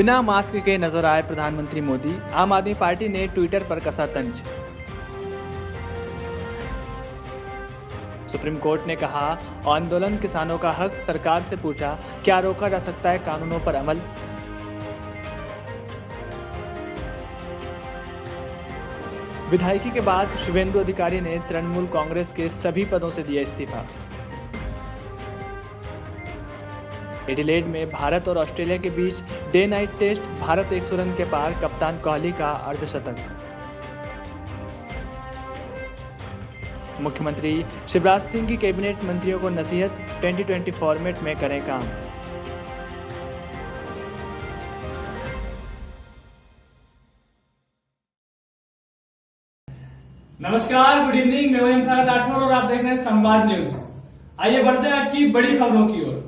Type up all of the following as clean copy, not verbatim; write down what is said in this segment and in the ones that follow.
बिना मास्क के नजर आए प्रधानमंत्री मोदी। आम आदमी पार्टी ने ट्विटर पर कसा तंज। सुप्रीम कोर्ट ने कहा, आंदोलन किसानों का हक। सरकार से पूछा, क्या रोका जा सकता है कानूनों पर अमल। विधायकी के बाद शुभेंदु अधिकारी ने तृणमूल कांग्रेस के सभी पदों से दिया इस्तीफा। एडिलेड में भारत और ऑस्ट्रेलिया के बीच day night test. Bharat 100 run के पार, कप्तान कोहली का अर्धशतक। मुख्यमंत्री शिवराज सिंह की कैबिनेट मंत्रियों को नसीहत, 2020 फॉर्मेट में करें काम। नमस्कार, गुड इवनिंग। मैं वहीम सागर राठौर और आप देख रहे हैं संवाद न्यूज। आइए बढ़ते हैं आज की बड़ी खबरों की ओर।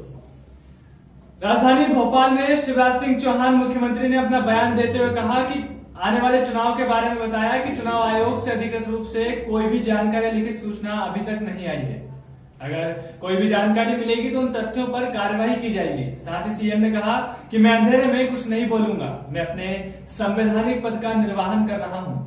राजधानी भोपाल में शिवराज सिंह चौहान मुख्यमंत्री ने अपना बयान देते हुए कहा कि आने वाले चुनाव के बारे में बताया कि चुनाव आयोग से अधिकृत रूप से कोई भी जानकारी, लिखित सूचना अभी तक नहीं आई है। अगर कोई भी जानकारी मिलेगी तो उन तथ्यों पर कार्रवाई की जाएगी। साथ ही सीएम ने कहा कि मैं अंधेरे में कुछ नहीं बोलूंगा, मैं अपने संवैधानिक पद का निर्वहन कर रहा हूं।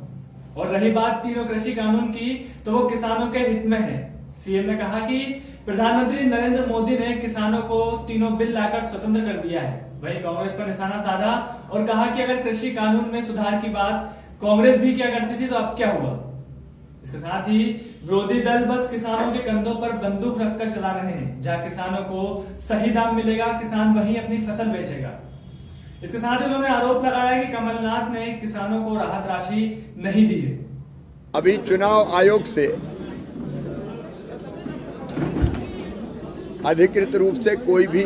और रही बात तीनों कृषि कानून की, तो वो किसानों के हित में है। सीएम ने कहा कि प्रधानमंत्री नरेंद्र मोदी ने किसानों को तीनों बिल लाकर स्वतंत्र कर दिया है। वहीं कांग्रेस पर निशाना साधा और कहा कि अगर कृषि कानून में सुधार की बात कांग्रेस भी क्या करती थी तो अब क्या हुआ। इसके साथ ही विरोधी दल बस किसानों के कंधों पर बंदूक रखकर चला रहे हैं। जहां किसानों को सही दाम मिलेगा, किसान वहीं अपनी फसल बेचेगा। इसके साथ ही उन्होंने आरोप लगाया कि कमलनाथ ने किसानों को राहत राशि नहीं दी है। अभी चुनाव आयोग से अधिकृत रूप से कोई भी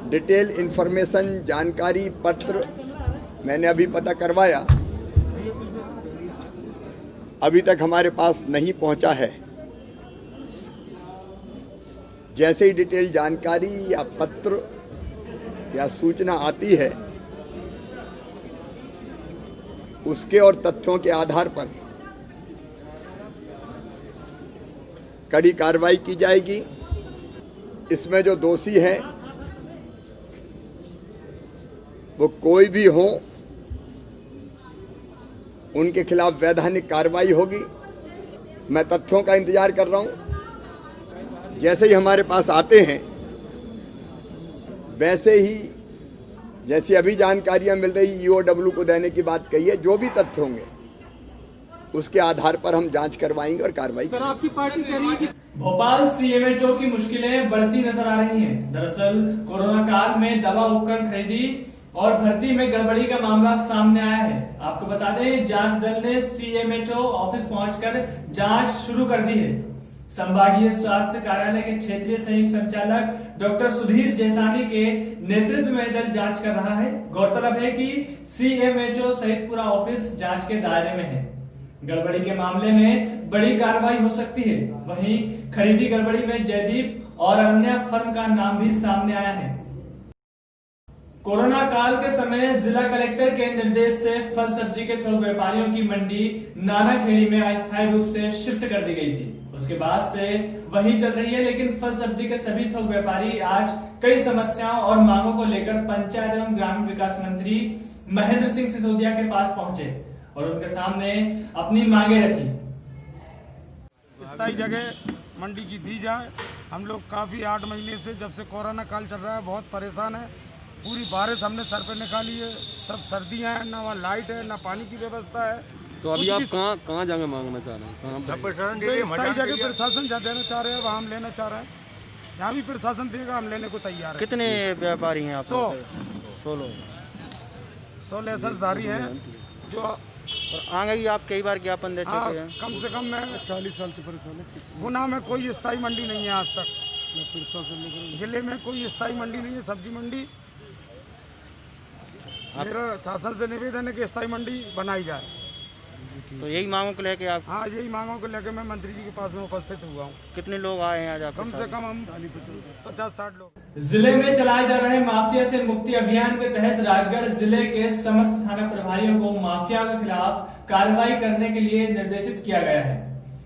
डिटेल इंफॉर्मेशन, जानकारी पत्र मैंने अभी पता करवाया, अभी तक हमारे पास नहीं पहुंचा है। जैसे ही डिटेल जानकारी या पत्र या सूचना आती है, उसके और तथ्यों के आधार पर कड़ी कार्रवाई की जाएगी। इसमें जो दोषी हैं वो कोई भी हो, उनके खिलाफ वैधानिक कार्रवाई होगी। मैं तथ्यों का इंतजार कर रहा हूं। जैसे ही हमारे पास आते हैं, वैसे ही जैसी अभी जानकारियां मिल रही, ईओडब्ल्यू को देने की बात कही है, जो भी तथ्य होंगे उसके आधार पर हम जांच करवाएंगे और कार्रवाई करेंगे। आपकी पार्टी कह रही है कि भोपाल सीएमएचओ की मुश्किलें बढ़ती नजर आ रही हैं। दरअसल कोरोना काल में दवा उपकरण खरीदी और भर्ती में गड़बड़ी का मामला सामने आया है। आपको बता दें, जांच दल ने सीएमएचओ ऑफिस पहुंचकर जांच शुरू कर दी है। संभागीय स्वास्थ्य कार्यालय के क्षेत्रीय संयुक्त संचालक डॉक्टर सुधीर जैसानी के नेतृत्व में दल जांच कर रहा है। गौरतलब है कि सीएमएचओ सहित पूरा ऑफिस जांच के दायरे में है। गड़बड़ी के मामले में बड़ी कार्रवाई हो सकती है। वहीं खरीदी गड़बड़ी में जयदीप और अन्य फर्म का नाम भी सामने आया है। कोरोना काल के समय जिला कलेक्टर के निर्देश से फल सब्जी के थोक व्यापारियों की मंडी नानाखेड़ी में अस्थायी रूप से शिफ्ट कर दी गई थी। उसके बाद से वही चल रही है, लेकिन फल सब्जी के सभी थोक व्यापारी आज कई समस्याओं और मांगों को लेकर पंचायत एवं ग्रामीण विकास मंत्री महेंद्र सिंह सिसोदिया के पास पहुंचे और उनके सामने अपनी मांगे रखी। स्थायी जगह मंडी की दी जाए। हम लोग काफ़ी 8 महीने से, जब से कोरोना काल चल रहा है, बहुत परेशान है। पूरी बारिश हमने सर पे निकाली है, सब सर्दियाँ हैं, ना वहाँ लाइट है, ना पानी की व्यवस्था है। तो अभी आप कहाँ जगह मांगना चाह रहे हैं? स्थायी जगह प्रशासन जहाँ देना चाह रहे हैं वहाँ हम लेना चाह रहे हैं। यहाँ भी प्रशासन देगा, हम लेने को तैयार है। कितने व्यापारी हैं आप? 100 लाइसेंसधारी हैं जो। और आगे भी आप कई बार ज्ञापन दे चुके हैं। कम से कम मैं 40 साल से परेशान है। गुना में कोई स्थायी मंडी नहीं है आज तक। जिले में कोई स्थायी मंडी नहीं है, सब्जी मंडी। मेरा शासन से निवेदन है कि स्थायी मंडी बनाई जाए। तो यही मांगों को लेके आप? हाँ, यही मांगों को लेकर मैं मंत्री जी के पास में उपस्थित हुआ हूँ। कितने लोग आए हैं आज? कम से कम हम 50-60 लोग। जिले में चलाए जा रहे माफिया से मुक्ति अभियान के तहत राजगढ़ जिले के समस्त थाना प्रभारियों को माफिया के खिलाफ कार्रवाई करने के लिए निर्देशित किया गया है।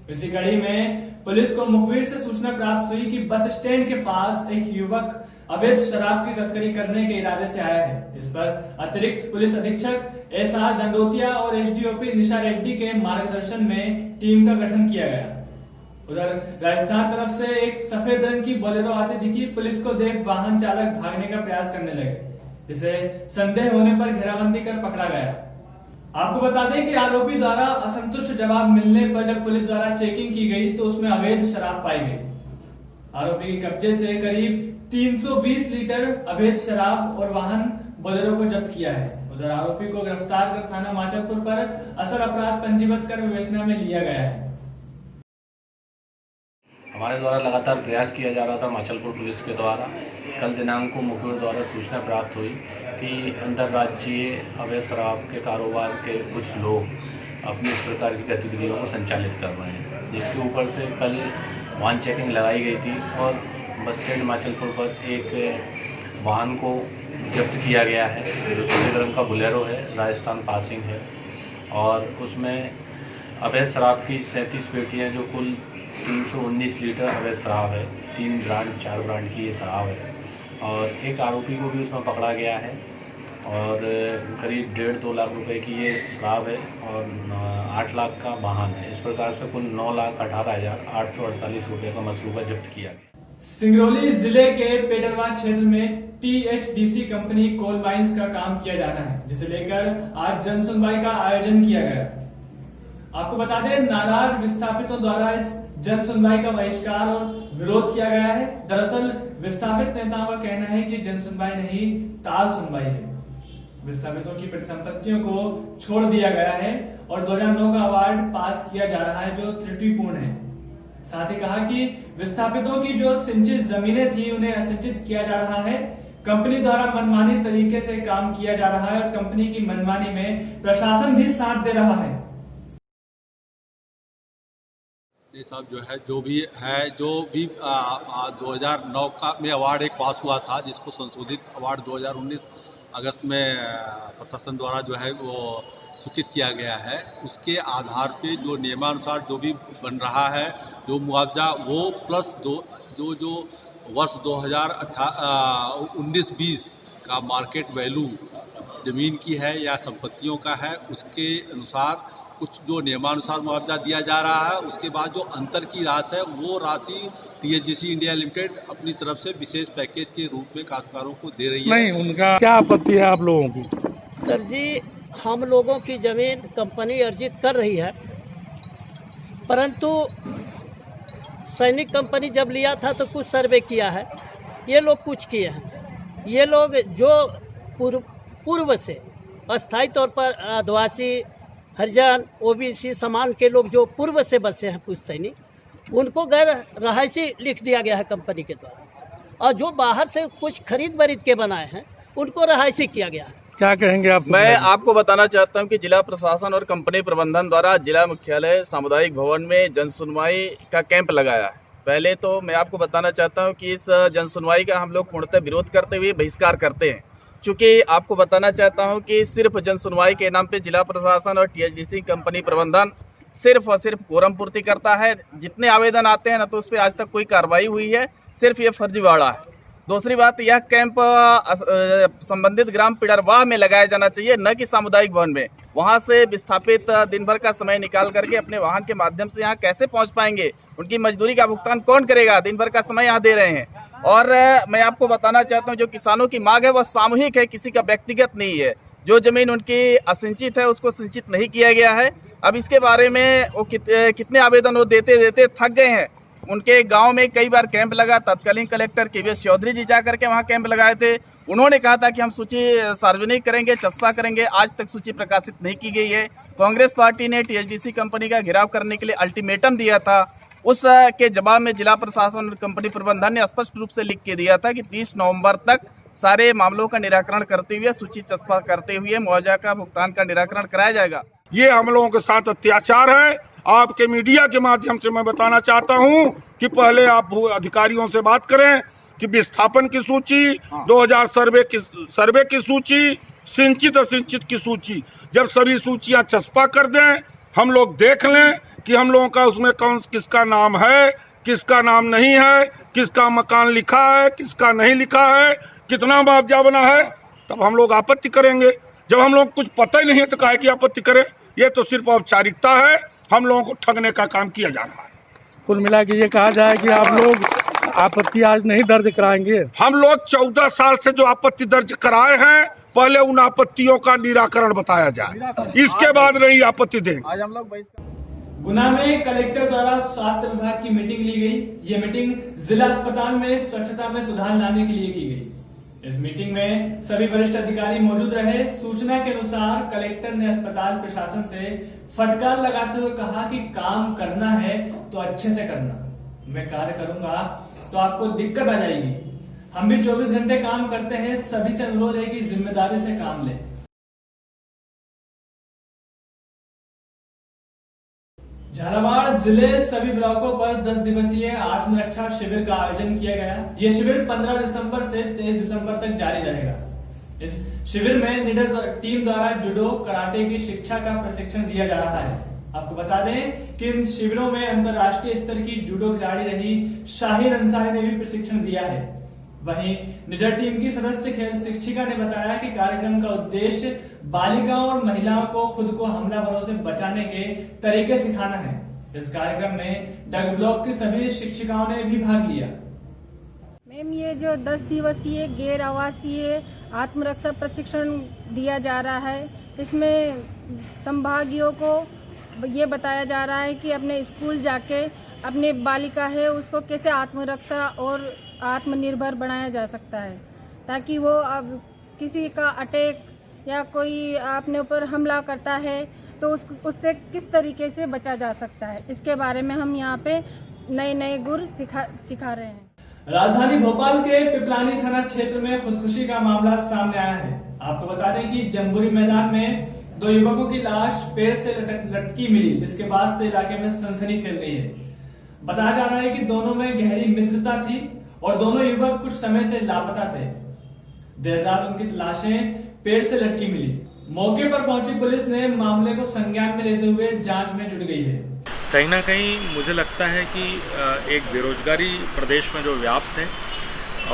इसी कड़ी में पुलिस को मुखबिर से सूचना प्राप्त हुई कि बस स्टैंड के पास एक युवक अवैध शराब की तस्करी करने के इरादे से आया है। इस पर अतिरिक्त पुलिस अधीक्षक एसआर दंडोतिया और एसडीओपी निशा रेड्डी के मार्गदर्शन में टीम का गठन किया गया। उधर राजस्थान तरफ से एक सफेद रंग की बोलेरो आती दिखी। पुलिस को देख वाहन चालक भागने का प्रयास करने लगे, जिसे संदेह होने पर घेराबंदी कर पकड़ा गया। आपको बता दें कि आरोपी द्वारा असंतुष्ट जवाब मिलने पर जब पुलिस द्वारा चेकिंग की गई तो उसमें अवैध शराब पाई गई। आरोपी के कब्जे से करीब 320 लीटर अवैध शराब और वाहन बोलेरो को जब्त किया है। उधर आरोपी को गिरफ्तार कर थाना माचलपुर पर असर अपराध पंजीबद्ध कर विवेचना में लिया गया है। हमारे द्वारा लगातार प्रयास किया जा रहा था माचलपुर पुलिस के द्वारा। कल दिनांक को मुखबिर द्वारा सूचना प्राप्त हुई कि अंतर्राज्यीय अवैध शराब के कारोबार के कुछ लोग अपनी इस प्रकार की गतिविधियों को संचालित कर रहे हैं, जिसके ऊपर से कल वाहन चेकिंग लगाई गई थी और बस स्टैंड माचलपुर पर एक वाहन को जब्त किया गया है, जो सफेद रंग का बोलेरो है, राजस्थान पासिंग है, और उसमें अवैध शराब की 37 पेटियाँ जो कुल 319 लीटर अवैध शराब है, 4 ब्रांड की ये शराब है, और एक आरोपी को भी उसमें पकड़ा गया है और करीब 1.5-2 लाख रुपए की ये शराब है और 8 लाख का वाहन है। इस प्रकार से कुल 9,18,848 रुपये का मसरूका जब्त किया गया। सिंगरौली जिले के पेडरवा क्षेत्र में टीएचडीसी कंपनी कोल माइंस का काम किया जाना है, जिसे लेकर आज जन सुनवाई का आयोजन किया गया। आपको बता दें, नाराज विस्थापितों द्वारा इस जन सुनवाई का बहिष्कार और विरोध किया गया है। दरअसल विस्थापित नेताओं का कहना है कि जन सुनवाई नहीं, ताल सुनवाई है। विस्थापितों की परिसंपत्तियों को छोड़ दिया गया है और 2009 का अवार्ड पास किया जा रहा है, जो त्रुटिपूर्ण है। साथ ही कहा कि विस्थापितों की जो सिंचित जमीनें थी उन्हें असिंचित किया जा रहा है। कंपनी द्वारा मनमानी तरीके से काम किया जा रहा है और कंपनी की मनमानी में प्रशासन भी साथ दे रहा है। ये सब जो भी 2009 में अवार्ड एक पास हुआ था, जिसको संशोधित अवार्ड 2019 अगस्त में प्रशासन द्वारा वो सूचित किया गया है, उसके आधार पे जो नियमानुसार जो भी बन रहा है, जो मुआवजा वो प्लस जो वर्ष 2019-20 का मार्केट वैल्यू ज़मीन की है या संपत्तियों का है, उसके अनुसार कुछ जो नियमानुसार मुआवजा दिया जा रहा है। उसके बाद जो अंतर की राशि है, वो राशि टीएचडीसी इंडिया लिमिटेड अपनी तरफ से विशेष पैकेज के रूप में काश्तकारों को दे रही है। नहीं, उनका क्या आपत्ति है आप लोगों की? सर जी, हम लोगों की जमीन कंपनी अर्जित कर रही है, परंतु सैनिक कंपनी जब लिया था तो कुछ सर्वे किया है, ये लोग कुछ किए हैं। ये लोग जो पूर्व से अस्थायी तौर पर आदिवासी, हरिजन, ओबीसी समाज के लोग जो पूर्व से बसे हैं पुश्तैनी, उनको गैर रहायशी लिख दिया गया है कंपनी के द्वारा, और जो बाहर से कुछ खरीद बरीद के बनाए हैं उनको रहायशी किया गया है। क्या कहेंगे आप? मैं आपको बताना चाहता हूं कि जिला प्रशासन और कंपनी प्रबंधन द्वारा जिला मुख्यालय सामुदायिक भवन में जन सुनवाई का कैंप लगाया है। पहले तो मैं आपको बताना चाहता हूं कि इस जन सुनवाई का हम लोग पूर्णतः विरोध करते हुए बहिष्कार करते हैं, चूँकि आपको बताना चाहता हूं कि सिर्फ जन सुनवाई के नाम पे जिला प्रशासन और टीएचडीसी कंपनी प्रबंधन सिर्फ और सिर्फ कोरम पूर्ति करता है। जितने आवेदन आते हैं ना, तो उस पर आज तक कोई कार्रवाई हुई है, सिर्फ ये फर्जीवाड़ा है। दूसरी बात, यह कैंप संबंधित ग्राम पिडरवाह में लगाया जाना चाहिए, न कि सामुदायिक भवन में। वहां से विस्थापित दिन भर का समय निकाल करके अपने वाहन के माध्यम से यहाँ कैसे पहुंच पाएंगे? उनकी मजदूरी का भुगतान कौन करेगा? दिन भर का समय यहाँ दे रहे हैं। और मैं आपको बताना चाहता हूँ, जो किसानों की मांग है वह सामूहिक है, किसी का व्यक्तिगत नहीं है। जो जमीन उनकी असिंचित है उसको सिंचित नहीं किया गया है। अब इसके बारे में वो कितने आवेदन वो देते थक गए हैं। उनके गांव में कई बार कैंप लगा, तत्कालीन कलेक्टर केवीएस चौधरी जी जा करके वहां कैंप लगाए थे। उन्होंने कहा था कि हम सूची सार्वजनिक करेंगे, चस्पा करेंगे। आज तक सूची प्रकाशित नहीं की गई है। कांग्रेस पार्टी ने टीएचडीसी कंपनी का घेराव करने के लिए अल्टीमेटम दिया था, उस के जवाब में जिला प्रशासन और कंपनी प्रबंधन ने स्पष्ट रूप से लिख के दिया था कि 30 नवंबर तक सारे मामलों का निराकरण करते हुए, सूची चस्पा करते हुए मुआवजा का भुगतान का निराकरण कराया जाएगा। ये हम लोगों के साथ अत्याचार है। आपके मीडिया के माध्यम से मैं बताना चाहता हूं कि पहले आप अधिकारियों से बात करें कि विस्थापन की सूची, 2000 सर्वे की सूची, सिंचित असिंचित की सूची, जब सभी सूचियां चस्पा कर दें, हम लोग देख लें कि हम लोगों का उसमें कौन किसका नाम है, किसका नाम नहीं है, किसका मकान लिखा है, किसका नहीं लिखा है, कितना मुआवजा बना है, तब हम लोग आपत्ति करेंगे। जब हम लोग कुछ पता ही नहीं है तो काहे की आपत्ति करें? ये तो सिर्फ औपचारिकता है, हम लोगों को ठगने का काम किया जा रहा है। कुल मिला के ये कहा जाए कि आप लोग आपत्ति आज नहीं दर्ज कराएंगे? हम लोग 14 साल से जो आपत्ति दर्ज कराए हैं, पहले उन आपत्तियों का निराकरण बताया जाए, इसके बाद नहीं आपत्ति देंगे। आज हम लोग गुना में कलेक्टर द्वारा स्वास्थ्य विभाग की मीटिंग ली गई। ये मीटिंग जिला अस्पताल में स्वच्छता में सुधार लाने के लिए की गई। इस मीटिंग में सभी वरिष्ठ अधिकारी मौजूद रहे। सूचना के अनुसार कलेक्टर ने अस्पताल प्रशासन से फटकार लगाते हुए कहा कि काम करना है तो अच्छे से करना। मैं कार्य करूंगा तो आपको दिक्कत आ जाएगी। हम भी 24 घंटे काम करते हैं। सभी से अनुरोध है कि जिम्मेदारी से काम लें। झालावाड़ जिले सभी ब्लॉकों पर 10 दिवसीय आत्मरक्षा शिविर का आयोजन किया गया। ये शिविर 15 दिसंबर से 23 दिसंबर तक जारी रहेगा। इस शिविर में निडर टीम द्वारा जूडो कराटे की शिक्षा का प्रशिक्षण दिया जा रहा है। आपको बता दें कि इन शिविरों में अंतर्राष्ट्रीय स्तर की जूडो खिलाड़ी रही शाहिर अंसारी ने भी प्रशिक्षण दिया है। वहीं निडर टीम की सदस्य खेल शिक्षिका ने बताया कि कार्यक्रम का उद्देश्य बालिकाओं और महिलाओं को खुद को हमलावरों से बचाने के तरीके सिखाना है। इस कार्यक्रम में डग ब्लॉक की सभी शिक्षिकाओं ने भी भाग लिया। मैम, ये जो 10 दिवसीय गैर आवासीय आत्मरक्षा प्रशिक्षण दिया जा रहा है, इसमें संभागियों को ये बताया जा रहा है कि अपने स्कूल जाके अपने बालिका है उसको कैसे आत्मरक्षा और आत्मनिर्भर बनाया जा सकता है, ताकि वो अब किसी का अटैक या कोई आपने ऊपर हमला करता है तो उससे किस तरीके से बचा जा सकता है। इसके बारे में हम यहाँ पे नए नए गुर सिखा रहे हैं। राजधानी भोपाल के पिपलानी थाना क्षेत्र में खुदकुशी का मामला सामने आया है। आपको बता दें कि जम्बूरी मैदान में 2 युवकों की लाश पेड़ से लटकी मिली, जिसके बाद से इलाके में सनसनी फैल गई है। बताया जा रहा है कि दोनों में गहरी मित्रता थी और दोनों युवक कुछ समय से लापता थे। देर रात उनकी लाशें पेड़ से लटकी मिली। मौके पर पहुंची पुलिस ने मामले को संज्ञान में लेते हुए जांच में जुट गई है। कहीं ना कहीं मुझे लगता है कि एक बेरोजगारी प्रदेश में जो व्याप्त है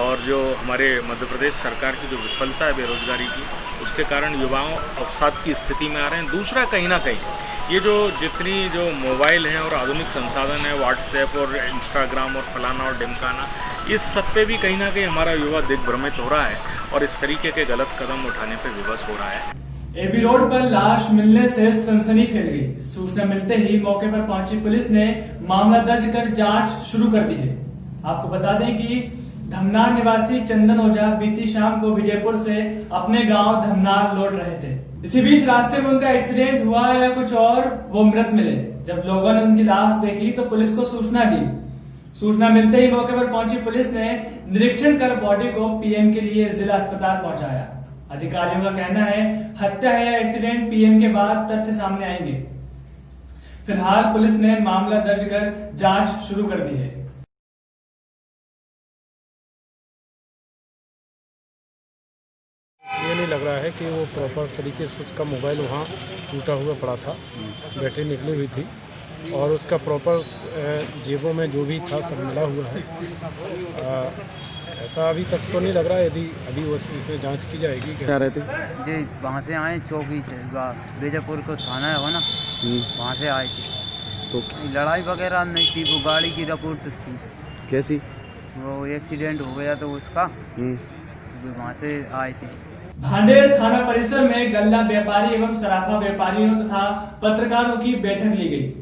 और जो हमारे मध्य प्रदेश सरकार की जो विफलता है बेरोजगारी की, उसके कारण युवाओं अवसाद की स्थिति में आ रहे हैं। दूसरा, कहीं ना कहीं ये जो जितनी जो मोबाइल हैं और आधुनिक संसाधन है, व्हाट्सएप और इंस्टाग्राम और फलाना और ढिमकाना, इस सब पे भी कहीं ना कहीं हमारा युवा दिग्भ्रमित हो रहा है और इस तरीके के गलत कदम उठाने पे विवश हो रहा है। एबी रोड पर लाश मिलने से सनसनी फैल गई। सूचना मिलते ही मौके पर पहुंची पुलिस ने मामला दर्ज कर जांच शुरू कर दी है। आपको बता दें कि धमनार निवासी चंदन ओझा बीती शाम को विजयपुर से अपने गांव धमनार लौट रहे थे। इसी बीच रास्ते में उनका एक्सीडेंट हुआ या कुछ और वो मृत मिले। जब लोगों ने उनकी लाश देखी तो पुलिस को सूचना दी। सूचना मिलते ही मौके पर पहुंची पुलिस ने निरीक्षण कर बॉडी को पीएम के लिए जिला अस्पताल पहुंचाया। अधिकारियों का कहना है हत्या है या एक्सीडेंट, पीएम के बाद तथ्य सामने आएंगे। फिलहाल पुलिस ने मामला दर्ज कर जांच शुरू कर दी है। ये नहीं लग रहा है कि वो प्रॉपर तरीके से उसका मोबाइल वहाँ टूटा हुआ पड़ा था, बैटरी निकली हुई थी और उसका प्रॉपर जेबों में जो भी था सब मिला हुआ है। ऐसा अभी तक तो नहीं लग रहा है। यदि अभी वो इसमें जांच की जाएगी। क्या रहे थे जी? वहाँ से आए चौकी से, बीजापुर को थाना है वो ना, वहाँ से आए थे। तो लड़ाई वगैरह नहीं थी, वो गाड़ी की रिपोर्ट थी। कैसी? वो एक्सीडेंट हो गया तो उसका, तो वहाँ से आए थे। भांडेर थाना परिसर में गल्ला व्यापारी एवं सराफा व्यापारियों तथा पत्रकारों की बैठक ली गई,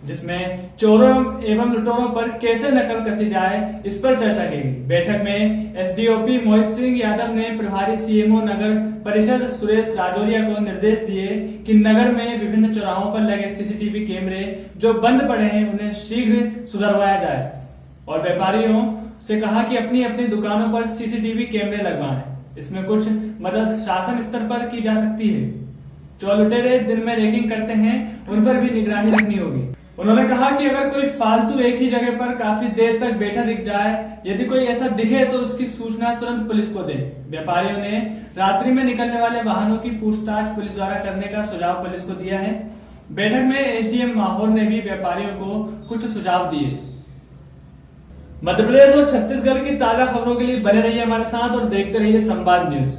जिसमें चोरों एवं लुटेरों पर कैसे नकल कसी जाए इस पर चर्चा की गई। बैठक में एसडीओपी मोहित सिंह यादव ने प्रभारी सीएमओ नगर परिषद सुरेश राजौरिया को निर्देश दिए कि नगर में विभिन्न चौराहों पर लगे सीसीटीवी कैमरे जो बंद पड़े हैं उन्हें शीघ्र सुधरवाया जाए और व्यापारियों से कहा कि अपनी अपनी दुकानों पर सीसीटीवी कैमरे लगवाएं। इसमें कुछ मदद शासन स्तर पर की जा सकती है। चोर लुटेरे दिन में रेकिंग करते हैं, उन पर भी निगरानी रखनी होगी। उन्होंने कहा कि अगर कोई फालतू एक ही जगह पर काफी देर तक बैठा दिख जाए, यदि कोई ऐसा दिखे तो उसकी सूचना तुरंत पुलिस को दे। व्यापारियों ने रात्रि में निकलने वाले वाहनों की पूछताछ पुलिस द्वारा करने का सुझाव पुलिस को दिया है। बैठक में एसडीएम माहौर ने भी व्यापारियों को कुछ सुझाव दिए। मध्य प्रदेश और छत्तीसगढ़ की ताजा खबरों के लिए बने रहिए हमारे साथ और देखते रहिए संवाद न्यूज।